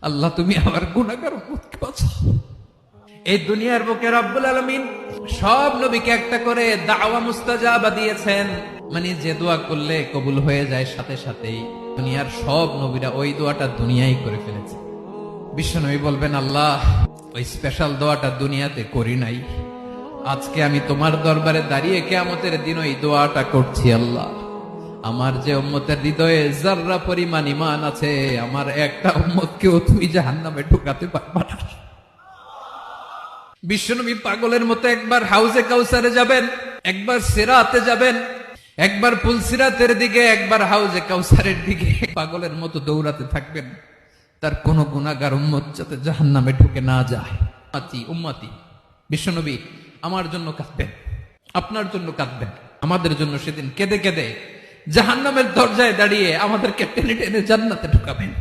আল্লাহ তুমি আমার গুনাহগার উম্মতকে বাঁচাও। এই দুনিয়ার বুকে রব্বুল আলামিন সব নবীকে একটা করে দাওয়া মুস্তাজাবা দিয়েছেন, মানে যে দোয়া করলে কবুল হয়ে যায় সাথে সাথেই। দুনিয়ার সব নবীরা ওই দোয়াটা দুনিয়ায় করে ফেলেছে। বিশ্বনবী বলবেন, আল্লাহ ওই স্পেশাল দোয়াটা দুনিয়াতে করি নাই, আজকে আমি তোমার দরবারে দাঁড়িয়ে কিয়ামতের দিন ওই দোয়াটা করছি। আল্লাহ আমার যে উম্মতের হৃদয়ে যাররা পরিমাণ ঈমান আছে, আমার একটা উম্মতকেও তুমি জাহান্নামে ঢুকাতে পারবা না। বিশ্বনবী পাগলের মতো একবার হাউজে কাউসারে যাবেন, একবার সিরাতে যাবেন, একবার পুলসিরাতের দিকে, একবার হাউজে কাউসারের দিকে, পাগলের মতো দৌড়াতে থাকবেন, তার কোন গুনাহগার উম্মত যাতে জাহান্নামে ঢুকে না যায়। উম্মতি বিশ্বনবী আমার জন্য কাঁদবেন, আপনার জন্য কাঁদবেন, আমাদের জন্য সেদিন কেঁদে কেঁদে জাহান্নামের দরজায় দাঁড়িয়ে আমাদেরকে টেনে টেনে জান্নাতে ঢুকাবেন।